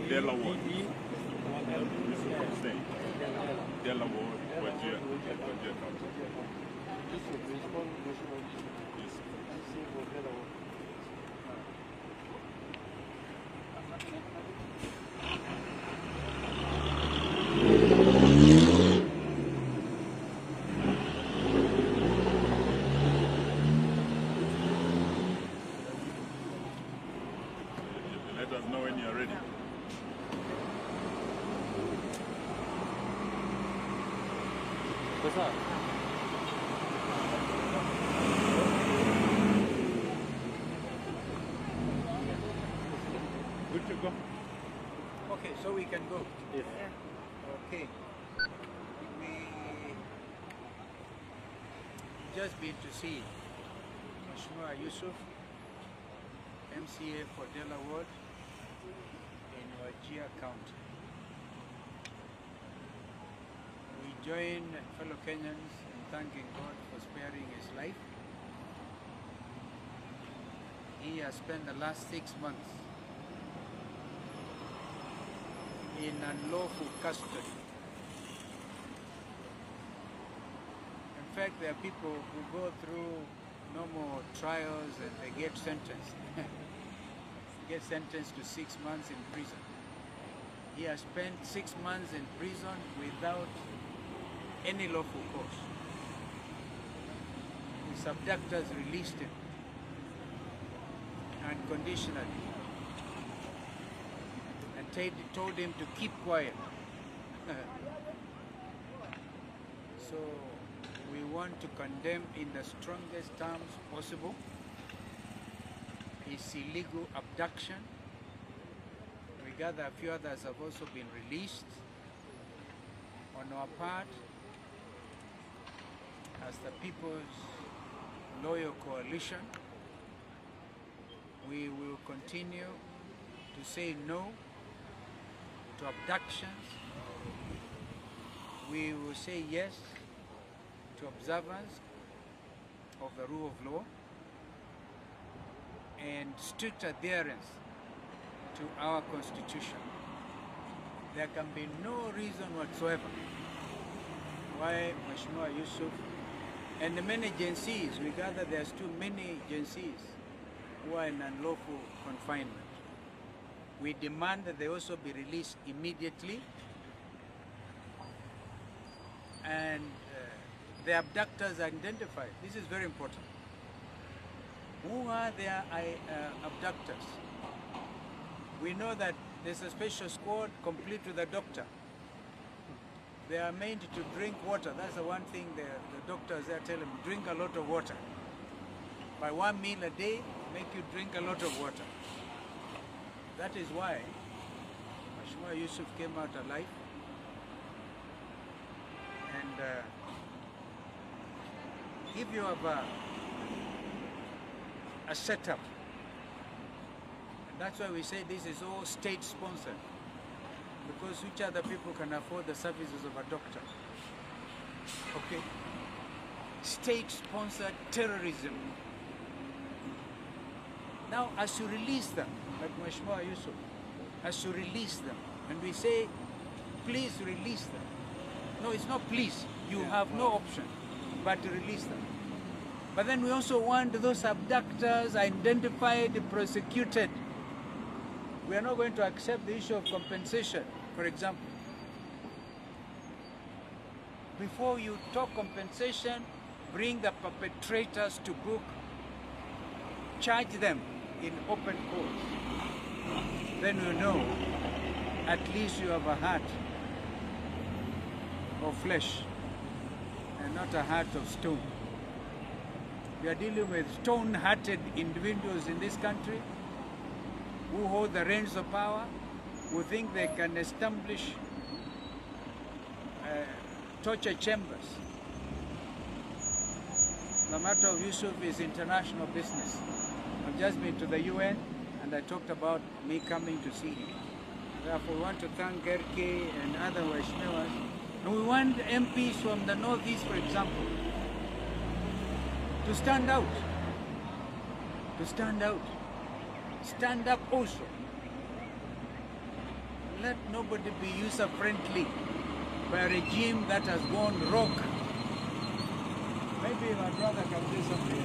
Delaware. Delaware, Wajir County. Let us know when you are ready. What's up? Good to go. Okay, so we can go. Yes. Okay. We just been to see Mheshimiwa Yusuf, MCA for Delaware in Wajir County. We join fellow Kenyans in thanking God for sparing his life. He has spent the last 6 months in unlawful custody. In fact, there are people who go through normal trials and they get sentenced. Get sentenced to 6 months in prison. He has spent 6 months in prison without any lawful cause. His abductors released him unconditionally and told him to keep quiet. So we want to condemn in the strongest terms possible his illegal abduction. We gather a few others have also been released. On our part, as the People's Loyal Coalition, we will continue to say no to abductions. We will say yes to observance of the rule of law and strict adherence to our Constitution. There can be no reason whatsoever why Mheshimiwa Yusuf and the many agencies, we gather there's too many agencies who are in unlawful confinement. We demand that they also be released immediately, and the abductors identified. This is very important. Who are their abductors? We know that there's a special squad complete with a doctor. They are meant to drink water. That's the one thing the doctors there tell them, drink a lot of water. By 1 meal a day, make you drink a lot of water. That is why Mheshimiwa Yusuf came out alive. And if you have a setup, and that's why we say this is all state-sponsored, because which other people can afford the services of a doctor? Okay? State-sponsored terrorism. Now, as you release them, like Mheshimiwa Yusuf, as you release them, and we say, please release them. No, it's not please. You have no option but to release them. But then we also want those abductors identified, prosecuted. We are not going to accept the issue of compensation, for example. Before you talk compensation, bring the perpetrators to book, charge them in open court. Then you know at least you have a heart of flesh and not a heart of stone. We are dealing with stone-hearted individuals in this country who hold the reins of power, who think they can establish torture chambers. The matter of Yusuf is international business. I've just been to the UN and I talked about me coming to see him. Therefore, we want to thank Gerke and other Vaishnavas. And we want MPs from the Northeast, for example, to stand out. To stand out. Stand up also. let nobody be user-friendly by a regime that has gone rogue. Maybe my brother can say something.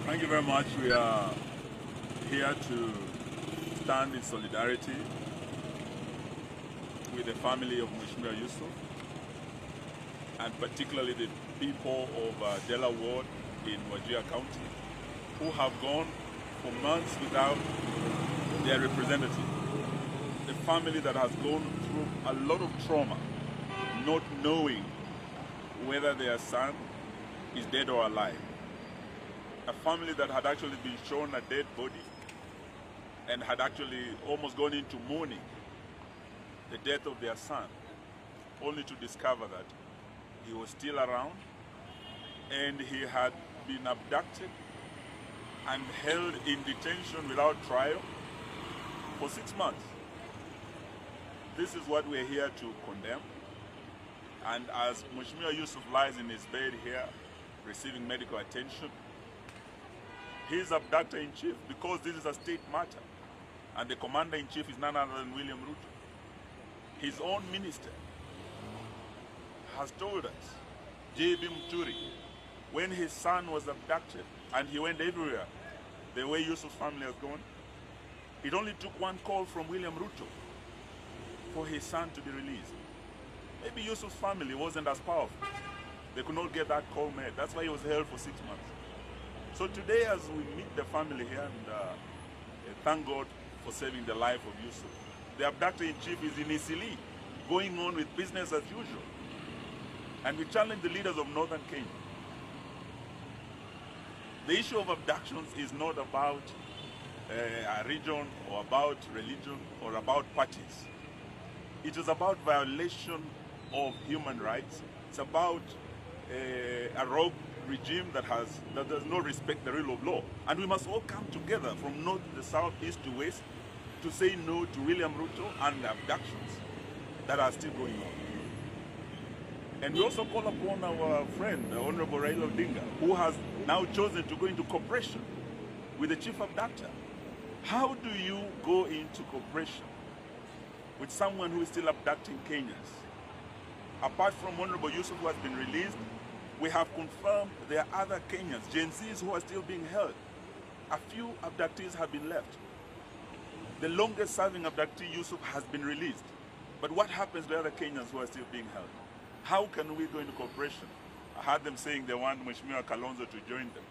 Thank you very much. We are here to stand in solidarity with the family of Mheshimiwa Yusuf, and particularly the people of Dela Ward in Wajir County, who have gone for months without their representative. A family that has gone through a lot of trauma, not knowing whether their son is dead or alive. A family that had actually been shown a dead body and had actually almost gone into mourning the death of their son, only to discover that he was still around and he had been abducted and held in detention without trial for 6 months. This is what we're here to condemn. And as Mheshimiwa Yusuf lies in his bed here, receiving medical attention, his abductor-in-chief, because this is a state matter, and the commander-in-chief is none other than William Ruto, his own minister has told us, J.B. Muturi, when his son was abducted, and he went everywhere, the way Yusuf's family has gone, it only took one call from William Ruto for his son to be released. Maybe Yusuf's family wasn't as powerful. They could not get that call made. That's why he was held for 6 months. So today, as we meet the family here, and thank God for saving the life of Yusuf, the abductor-in-chief is in Isili, going on with business as usual. And we challenge the leaders of northern Kenya. The issue of abductions is not about a region or about religion or about parties. It is about violation of human rights. It's about a rogue regime that does not respect the rule of law. And we must all come together from north to south, east to west, to say no to William Ruto and the abductions that are still going on. And we also call upon our friend, the Honorable Raila Odinga, who has now chosen to go into cooperation with the chief abductor. How do you go into cooperation with someone who is still abducting Kenyans? Apart from Honorable Yusuf, who has been released, we have confirmed there are other Kenyans, Gen Zs, who are still being held. A few abductees have been left. The longest serving abductee, Yusuf, has been released. But what happens to other Kenyans who are still being held? How can we go into cooperation? I heard them saying they want Mheshimiwa Kalonzo to join them.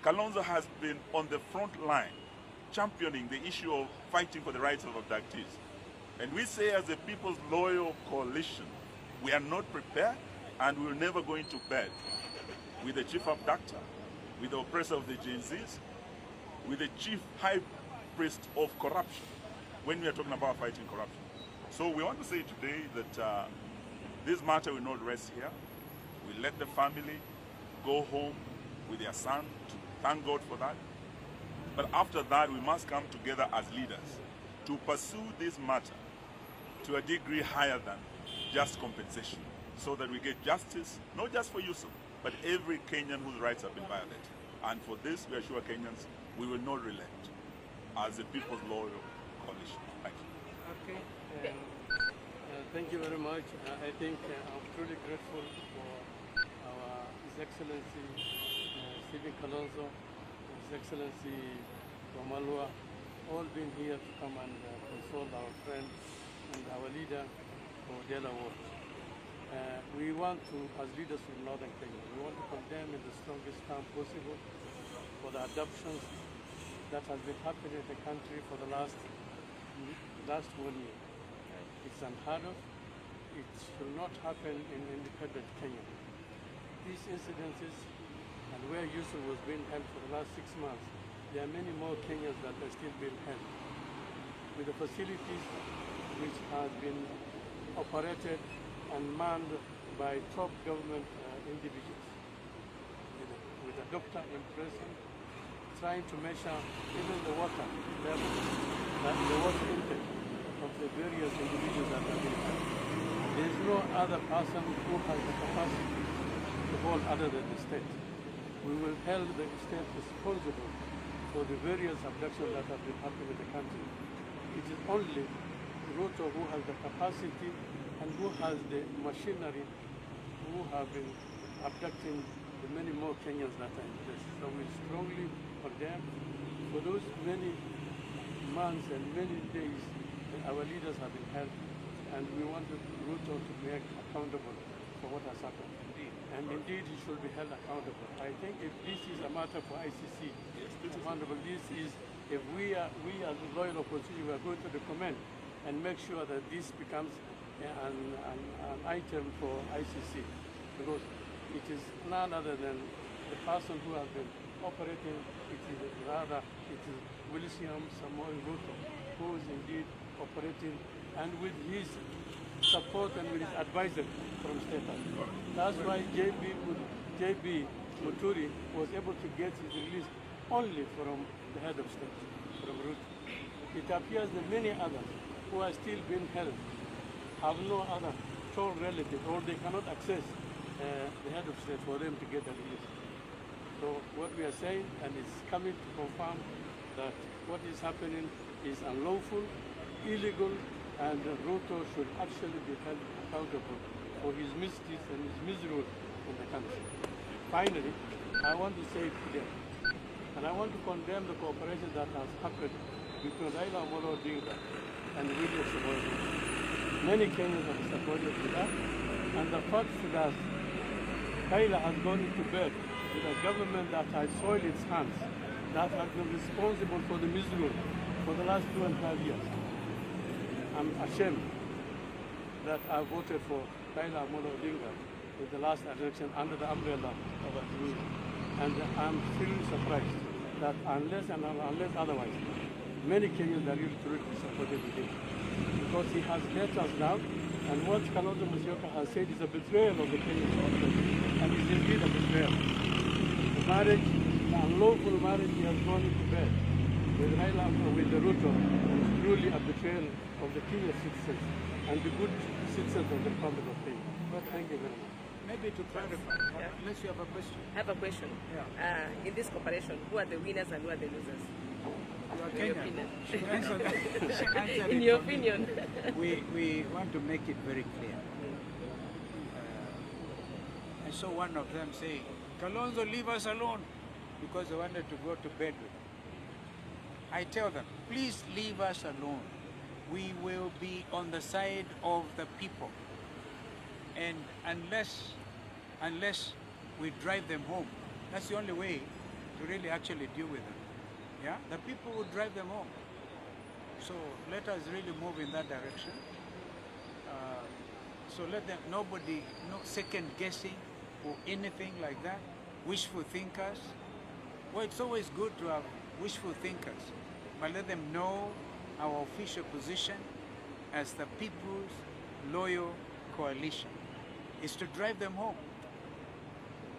Kalonzo has been on the front line, championing the issue of fighting for the rights of abductees. And we say, as a People's Loyal Coalition, we are not prepared and we will never go into bed with the chief abductor, with the oppressor of the Gen Zs, with the chief high priest of corruption, when we are talking about fighting corruption. So we want to say today that this matter will not rest here. We let the family go home with their son, to thank God for that. But after that, we must come together as leaders to pursue this matter to a degree higher than just compensation, so that we get justice, not just for Yusuf, but every Kenyan whose rights have been violated. And for this, we assure Kenyans, we will not relent as a People's Loyal Coalition. Thank you. Okay. Thank you very much. I think I'm truly grateful for His Excellency Stephen Kalonzo, His Excellency Romalwa, all being here to come and console our friend and our leader for Dela Ward. We want to, as leaders of Northern Kenya, we want to condemn in the strongest term possible for the adoptions that has been happening in the country for the last 1 year. It's unheard of. It should not happen in independent Kenya. These incidences and where Yusuf was being held for the last 6 months, there are many more Kenyans that are still being held. With the facilities which has been operated and manned by top government individuals, with a doctor in prison, trying to measure even the water level, the water intake of the various individuals that have been held. There is no other person who has the capacity to hold other than the state. We will hold the state responsible for the various abductions that have been happening in the country. it is only Ruto who has the capacity and who has the machinery who have been abducting the many more Kenyans that are in place. So we strongly condemn for those many months and many days that our leaders have been held, and we want Ruto to be accountable for what has happened. And indeed, he should be held accountable. I think if this is a matter for ICC, accountable, this is, if we as a loyal opposition, we are going to recommend and make sure that this becomes an item for ICC, because it is none other than the person who has been operating, it is William Samoei Ruto, who is indeed operating, and with his support and with his advisor from State House. That's why JB Muturi was able to get his release only from the head of state, from Ruto. It appears that many others who are still being held have no other sole relative, or they cannot access the head of state for them to get a release. So what we are saying, and it's coming to confirm that what is happening is unlawful, illegal, and Ruto should actually be held accountable for his misdeeds and his misrule in the country. Finally, I want to say to them, and I want to condemn the cooperation that has happened between Raila Amolo Odinga and William Samoei Ruto. Many Kenyans have supported with that, and the fact that Raila has gone into bed with a government that has soiled its hands, that has been responsible for the misrule for the last 2.5 years. I'm ashamed that I voted for Raila Amolo Odinga in the last election under the umbrella of a group. And I'm really surprised that unless otherwise, many Kenyans are really truly supported with him. Because he has let us down, and what Kalonzo Musyoka has said is a betrayal of the Kenyan government, and is indeed a betrayal. The marriage, the unlawful marriage he has gone into bed with Raila, with the Ruto, is truly a betrayal of the Kenyan citizens and the good citizens of the Republic of Kenya. But thank you very much. Maybe to clarify, unless you have a question. I have a question. Yeah. In this cooperation, who are the winners and who are the losers? You are In your Kenyan. opinion. Answer that. In your opinion. We want to make it very clear. I saw one of them say, Kalonzo, leave us alone, because they wanted to go to bed with him. I tell them, please leave us alone. We will be on the side of the people. And unless we drive them home, that's the only way to really actually deal with them. Yeah, the people will drive them home. So let us really move in that direction. So let them, nobody, no second guessing or anything like that. Wishful thinkers. Well, it's always good to have wishful thinkers, but let them know our official position as the People's Loyal Coalition is to drive them home.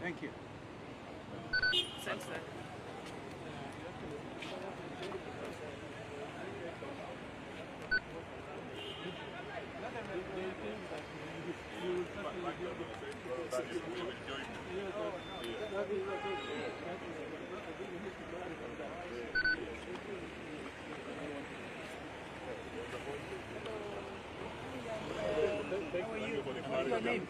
Thank you. Thanks, sir. How are you?